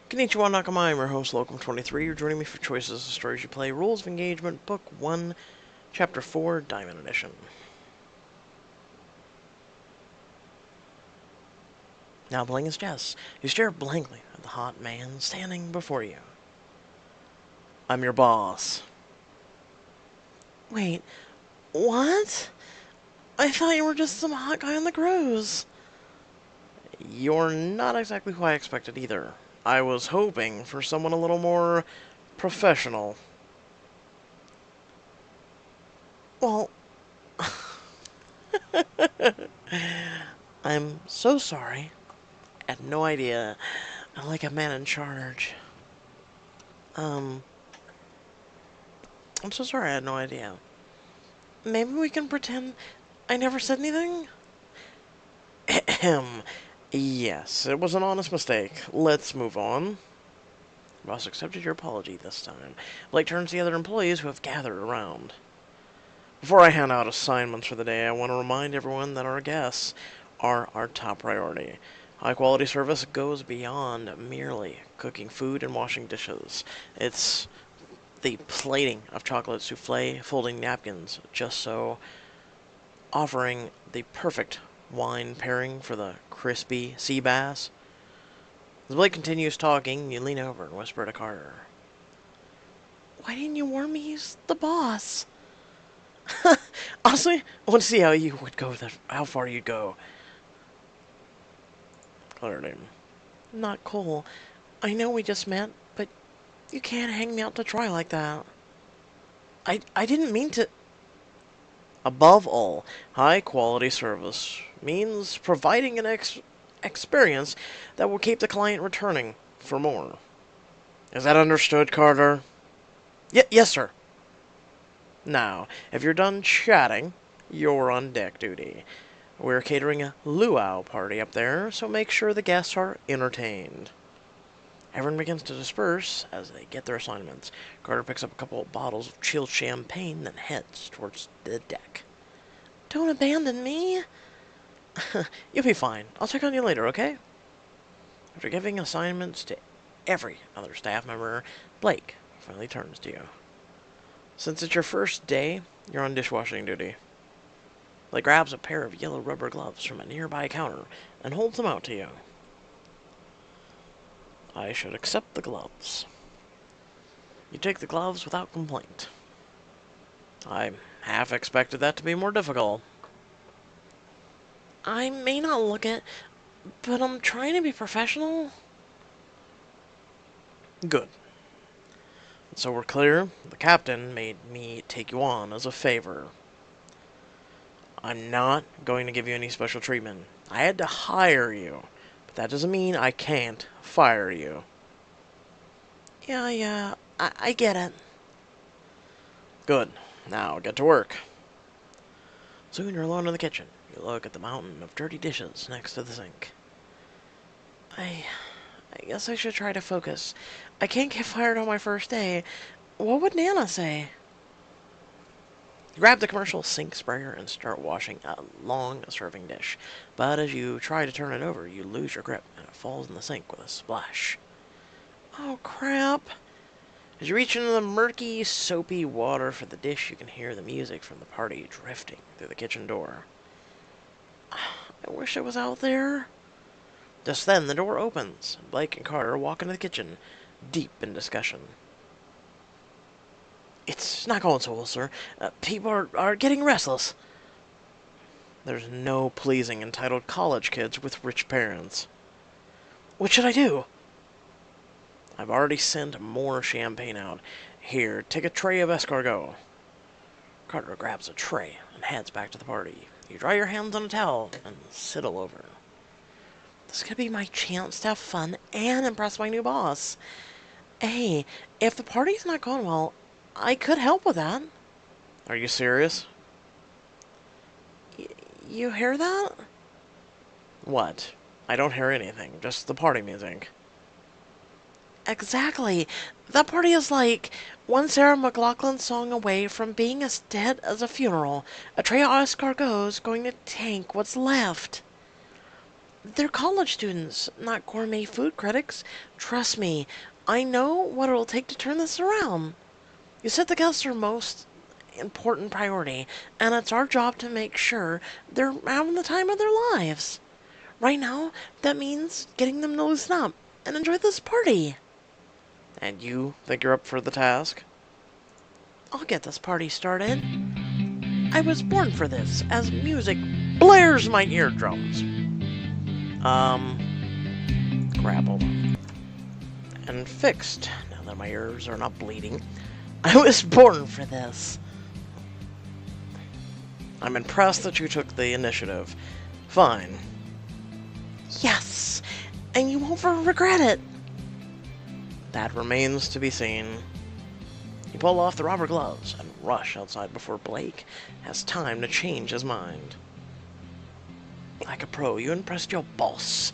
Konnichiwa Nakama, I'm your host, Locum23. You're joining me for Choices of Stories You Play, Rules of Engagement, Book 1, Chapter 4, Diamond Edition. Now playing as Jess, you stare blankly at the hot man standing before you. I'm your boss. Wait, what? I thought you were just some hot guy on the cruise. You're not exactly who I expected either. I was hoping for someone a little more professional. Well, I'm so sorry. I had no idea. I'm like a man in charge. Um, I'm so sorry I had no idea. Maybe we can pretend I never said anything? Ahem. Yes, it was an honest mistake. Let's move on. Boss accepted your apology this time. Blake turns to the other employees who have gathered around. Before I hand out assignments for the day, I want to remind everyone that our guests are our top priority. High-quality service goes beyond merely cooking food and washing dishes. It's the plating of chocolate souffle, folding napkins, just so, offering the perfect wine pairing for the crispy sea bass. As Blake continues talking, you lean over and whisper to Carter. Why didn't you warn me he's the boss? Honestly, I want to see how you would go, how far you'd go. Clarity. Not cool. I know we just met, but you can't hang me out to dry like that. I didn't mean to... Above all, high-quality service means providing an experience that will keep the client returning for more. Is that understood, Carter? Yes, sir. Now, if you're done chatting, you're on deck duty. We're catering a luau party up there, so make sure the guests are entertained. Everyone begins to disperse as they get their assignments. Carter picks up a couple of bottles of chilled champagne, then heads towards the deck. Don't abandon me! You'll be fine. I'll check on you later, okay? After giving assignments to every other staff member, Blake finally turns to you. Since it's your first day, you're on dishwashing duty. Blake grabs a pair of yellow rubber gloves from a nearby counter and holds them out to you. I should accept the gloves. You take the gloves without complaint. I half expected that to be more difficult. I may not look it, but I'm trying to be professional. Good. So we're clear, the captain made me take you on as a favor. I'm not going to give you any special treatment. I had to hire you, but that doesn't mean I can't fire you. Yeah, I get it. Good. Now, get to work. Soon you're alone in the kitchen. You look at the mountain of dirty dishes next to the sink. I guess I should try to focus. I can't get fired on my first day. What would Nana say? You grab the commercial sink sprayer and start washing a long serving dish. But as you try to turn it over, you lose your grip and it falls in the sink with a splash. Oh, crap. As you reach into the murky, soapy water for the dish, you can hear the music from the party drifting through the kitchen door. I wish I was out there. Just then, the door opens, and Blake and Carter walk into the kitchen, deep in discussion. It's not going so well, sir. People are getting restless. There's no pleasing entitled college kids with rich parents. What should I do? I've already sent more champagne out. Here, take a tray of escargot. Carter grabs a tray and heads back to the party. You dry your hands on a towel and sidle over. This could be my chance to have fun and impress my new boss. Hey, if the party's not going well, I could help with that. Are you serious? You hear that? What? I don't hear anything, just the party music. Exactly. That party is like one Sarah McLachlan song away from being as dead as a funeral. A tray of escargots going to tank what's left. They're college students, not gourmet food critics. Trust me, I know what it'll take to turn this around. You said the guests are most important priority, and it's our job to make sure they're having the time of their lives. Right now, that means getting them to loosen up and enjoy this party. And you think you're up for the task? I'll get this party started. I was born for this, as music blares my eardrums. Grapple. And fixed, now that my ears are not bleeding. I was born for this. I'm impressed that you took the initiative. Fine. Yes, and you won't regret it. That remains to be seen. You pull off the rubber gloves and rush outside before Blake has time to change his mind. Like a pro, you impressed your boss.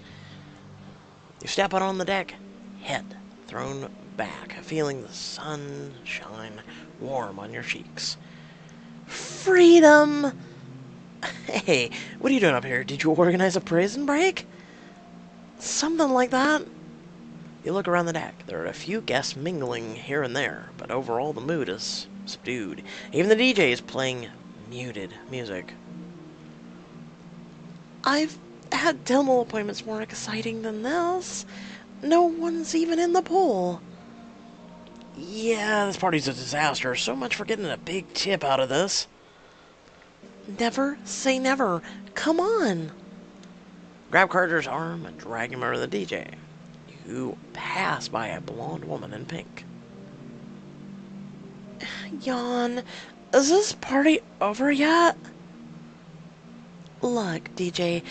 You step out on the deck, head thrown back, feeling the sunshine warm on your cheeks. Freedom! Hey, what are you doing up here? Did you organize a prison break? Something like that. You look around the deck. There are a few guests mingling here and there, but overall the mood is subdued. Even the DJ is playing muted music. I've had dental appointments more exciting than this. No one's even in the pool. Yeah, this party's a disaster. So much for getting a big tip out of this. Never say never. Come on. Grab Carter's arm and drag him over to the DJ. You pass by a blonde woman in pink. Yawn. Is this party over yet? Look, DJ,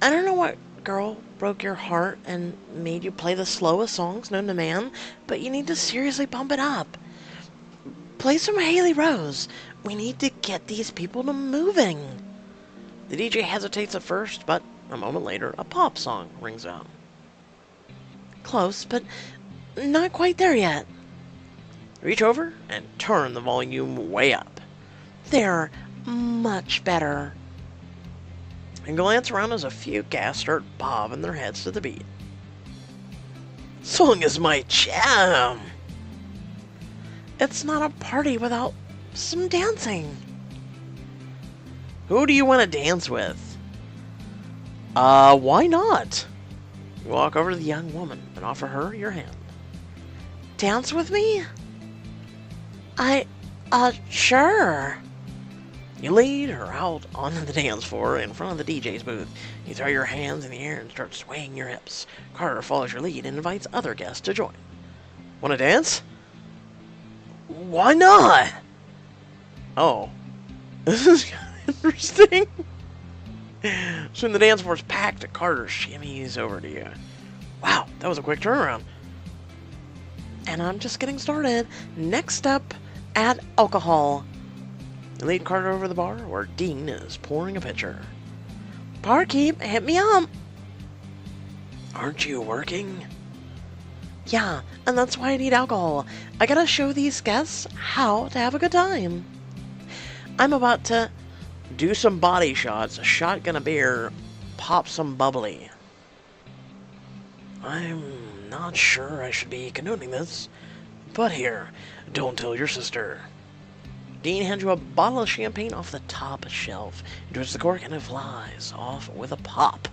I don't know what girl broke your heart and made you play the slowest songs known to man, but you need to seriously bump it up. Play some Haley Rose. We need to get these people to moving. The DJ hesitates at first, but a moment later, a pop song rings out. Close, but not quite there yet. Reach over and turn the volume way up. There, much better. And glance around as a few guests start bobbing their heads to the beat. Song is my jam. It's not a party without some dancing. Who do you want to dance with? Why not? You walk over to the young woman and offer her your hand. Dance with me? Sure. You lead her out onto the dance floor in front of the DJ's booth. You throw your hands in the air and start swaying your hips. Carter follows your lead and invites other guests to join. Want to dance? Why not? Oh. This is kind of interesting. Soon the dance floor's packed. Carter shimmies over to you. Wow, that was a quick turnaround. And I'm just getting started. Next up, add alcohol. You lead Carter over to the bar where Dean is pouring a pitcher. Barkeep, hit me up. Aren't you working? Yeah, and that's why I need alcohol. I gotta show these guests how to have a good time. I'm about to do some body shots, shotgun a beer, pop some bubbly. I'm not sure I should be condoning this, but here, don't tell your sister. Dean hands you a bottle of champagne off the top shelf. He twists the cork and it flies off with a pop.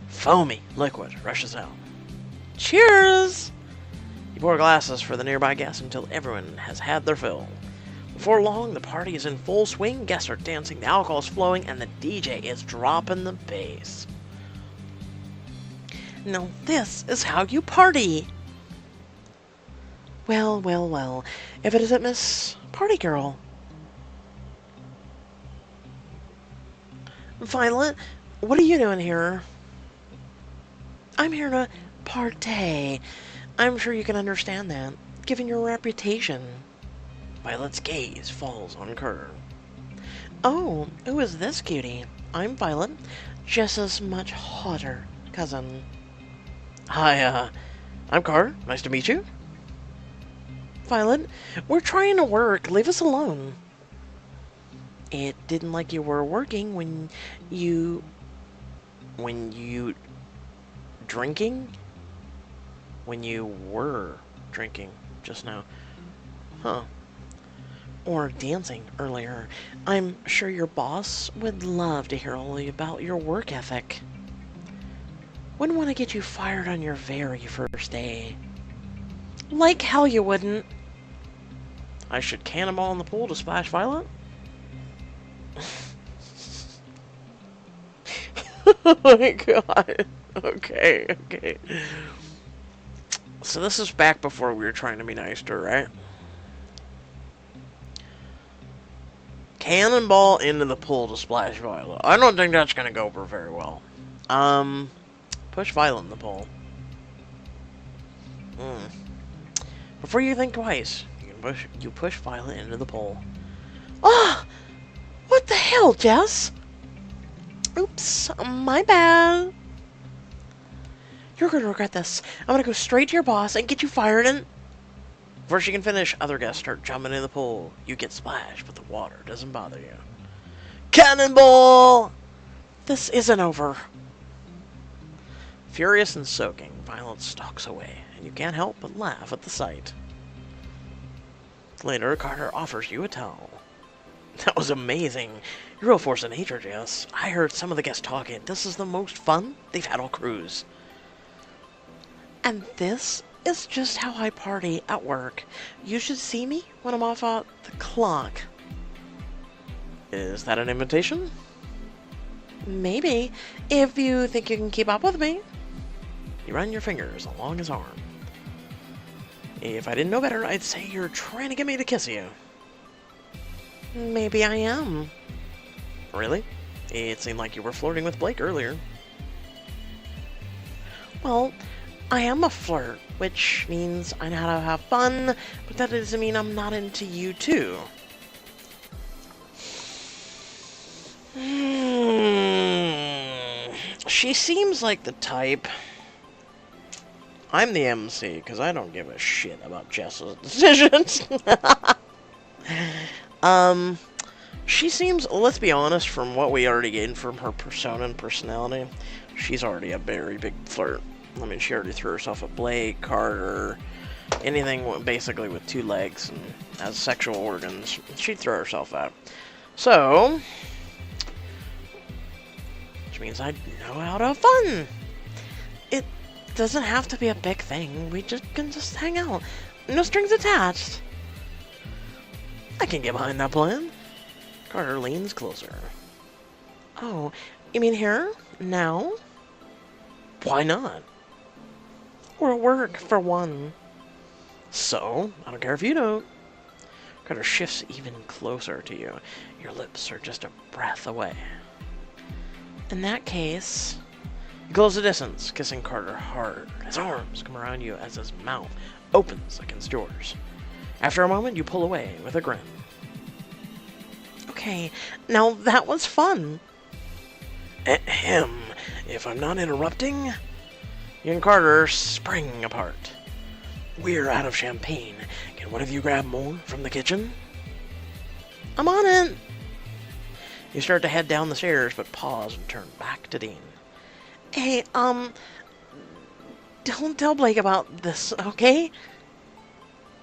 Foamy liquid rushes out. Cheers! You pour glasses for the nearby guests until everyone has had their fill. Before long, the party is in full swing, guests are dancing, the alcohol is flowing, and the DJ is dropping the bass. Now this is how you party! Well, well, well, if it isn't Miss Party Girl. Violet, what are you doing here? I'm here to partay. I'm sure you can understand that, given your reputation. Violet's gaze falls on Carter. Oh, who is this cutie? I'm Violet, just as much hotter cousin. Hi, I'm Carter. Nice to meet you. Violet, we're trying to work. Leave us alone. It didn't like you were working when you drinking when you were drinking just now. Huh. Or dancing earlier. I'm sure your boss would love to hear all about your work ethic. Wouldn't want to get you fired on your very first day. Like hell you wouldn't. I should cannonball in the pool to splash Violet? Oh my god. Okay, okay. So this is back before we were trying to be nice to her, right? Cannonball into the pool to splash Violet. I don't think that's gonna go over very well. Push Violet in the pool. Before you think twice, you push Violet into the pool. Ah! What the hell, Jess? Oops, my bad. You're gonna regret this. I'm gonna go straight to your boss and get you fired and... Before she can finish, other guests start jumping in the pool. You get splashed, but the water doesn't bother you. Cannonball! This isn't over. Furious and soaking, Violet stalks away, and you can't help but laugh at the sight. Later, Carter offers you a towel. That was amazing. You're a real force of nature, Jess. I heard some of the guests talking. This is the most fun they've had all cruise. And this is just how I party at work. You should see me when I'm off at the clock. Is that an invitation? Maybe, if you think you can keep up with me. You run your fingers along his arm. If I didn't know better, I'd say you're trying to get me to kiss you. Maybe I am. Really? It seemed like you were flirting with Blake earlier. Well, I am a flirt, which means I know how to have fun, but that doesn't mean I'm not into you too. She seems like the type. I'm the MC, because I don't give a shit about Jess's decisions. She seems, let's be honest, from what we already gained from her persona and personality, she's already a very big flirt. I mean, she already threw herself at Blake, Carter, anything basically with two legs and has sexual organs, she'd throw herself at. So, which means I know how to have fun. It doesn't have to be a big thing. We can just hang out. No strings attached. I can get behind that plan. Carter leans closer. Oh, you mean here? Now? Why not? We're at work, for one. So, I don't care if you don't. Carter shifts even closer to you. Your lips are just a breath away. In that case... You close the distance, kissing Carter hard. His arms come around you as his mouth opens against yours. After a moment, you pull away with a grin. Okay, now that was fun. Ahem. If I'm not interrupting... You and Carter spring apart. We're out of champagne. Can one of you grab more from the kitchen? I'm on it. You start to head down the stairs, but pause and turn back to Dean. Hey, don't tell Blake about this, okay?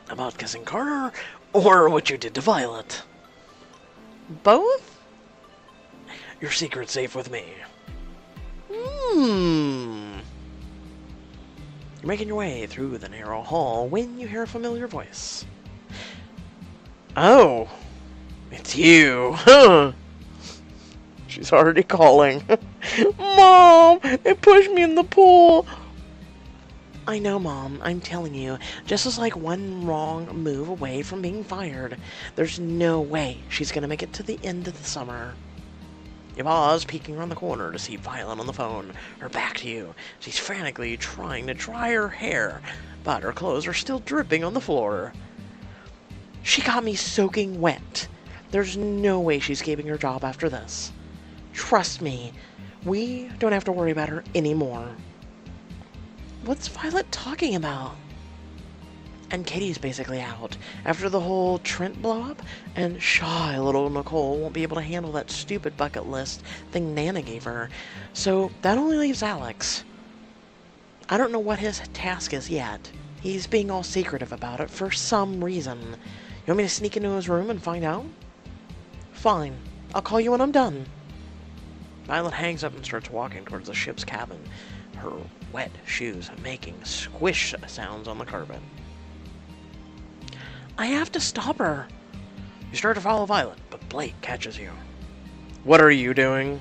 About kissing Carter, or what you did to Violet? Both? Your secret's safe with me. You're making your way through the narrow hall when you hear a familiar voice. Oh, it's you. She's already calling. Mom, it pushed me in the pool. I know, Mom. I'm telling you. Jess is like one wrong move away from being fired. There's no way she's going to make it to the end of the summer. You pause, peeking around the corner to see Violet on the phone, her back to you. She's frantically trying to dry her hair, but her clothes are still dripping on the floor. She got me soaking wet. There's no way she's keeping her job after this. Trust me, we don't have to worry about her anymore. What's Violet talking about? And Katie's basically out. After the whole Trent blow-up, and shy little Nicole won't be able to handle that stupid bucket list thing Nana gave her. So that only leaves Alex. I don't know what his task is yet. He's being all secretive about it for some reason. You want me to sneak into his room and find out? Fine. I'll call you when I'm done. Violet hangs up and starts walking towards the ship's cabin, her wet shoes making squish sounds on the carpet. I have to stop her. You start to follow Violet, but Blake catches you. What are you doing?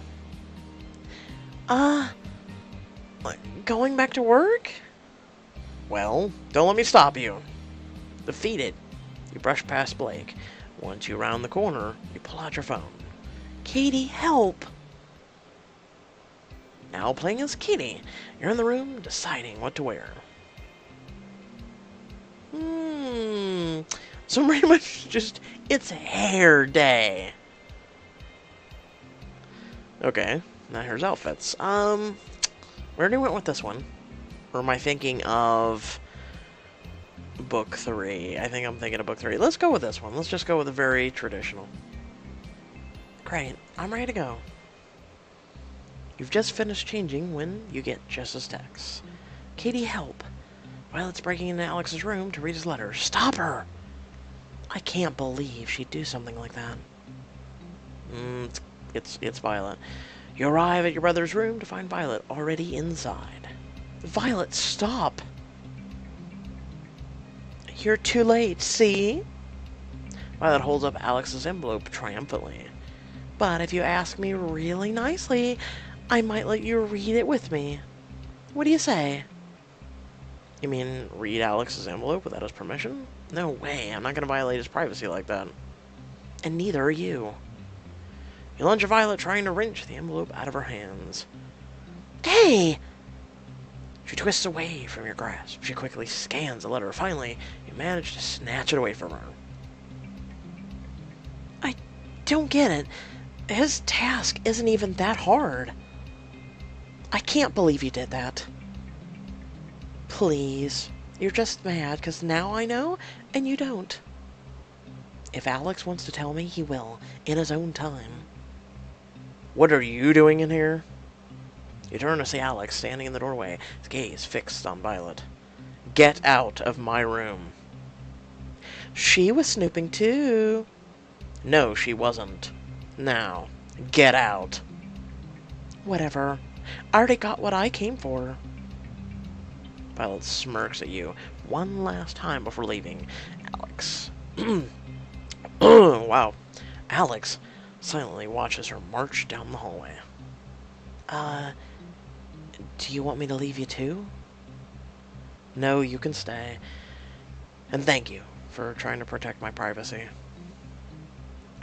Going back to work? Well, don't let me stop you. Defeated, you brush past Blake. Once you round the corner, you pull out your phone. Katie, help! Now playing as Kitty, you're in the room deciding what to wear. So pretty much just, it's hair day. Okay, now here's outfits. We already went with this one. Or am I thinking of book 3? I think I'm thinking of book 3. Let's go with this one. Let's just go with a very traditional. Great, I'm ready to go. You've just finished changing when you get Jess's text. Katie, help. Violet's breaking into Alex's room to read his letter. Stop her! I can't believe she'd do something like that. It's Violet. You arrive at your brother's room to find Violet already inside. Violet, stop! You're too late, see? Violet holds up Alex's envelope triumphantly. But if you ask me really nicely, I might let you read it with me. What do you say? You mean read Alex's envelope without his permission? No way, I'm not going to violate his privacy like that. And neither are you. You lunge at Violet, trying to wrench the envelope out of her hands. Hey! She twists away from your grasp. She quickly scans the letter. Finally, you manage to snatch it away from her. I don't get it. His task isn't even that hard. I can't believe you did that. Please. You're just mad because now I know and you don't. If Alex wants to tell me, he will, in his own time. What are you doing in here? You turn to see Alex standing in the doorway, his gaze fixed on Violet. Get out of my room. She was snooping too. No, she wasn't. Now, get out. Whatever. I already got what I came for. Violet smirks at you one last time before leaving. Alex. Wow. Alex silently watches her march down the hallway. Do you want me to leave you too? No, you can stay. And thank you for trying to protect my privacy.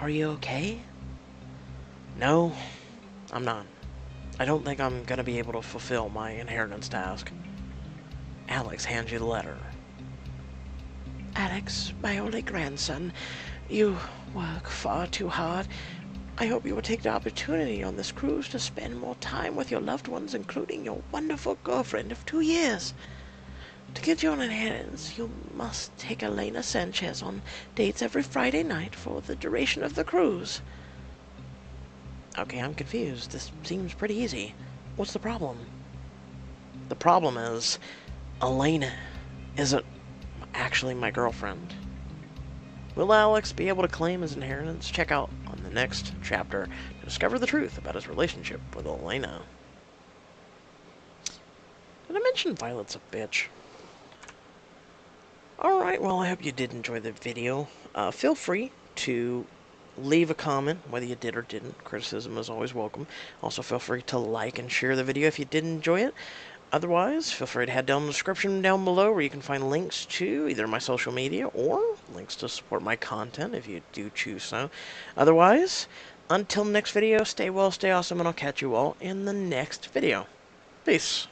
Are you okay? No, I'm not. I don't think I'm gonna be able to fulfill my inheritance task. Alex hands you the letter. Alex, my only grandson, you work far too hard. I hope you will take the opportunity on this cruise to spend more time with your loved ones, including your wonderful girlfriend of 2 years. To get your inheritance, you must take Elena Sanchez on dates every Friday night for the duration of the cruise. Okay, I'm confused. This seems pretty easy. What's the problem? The problem is, Elena isn't actually my girlfriend. Will Alex be able to claim his inheritance? Check out on the next chapter to discover the truth about his relationship with Elena. Did I mention Violet's a bitch? Alright, well, I hope you did enjoy the video. Feel free to leave a comment, whether you did or didn't. Criticism is always welcome. Also, feel free to like and share the video if you did enjoy it. Otherwise, feel free to head down the description down below where you can find links to either my social media or links to support my content if you do choose so. Otherwise, until next video, stay well, stay awesome, and I'll catch you all in the next video. Peace.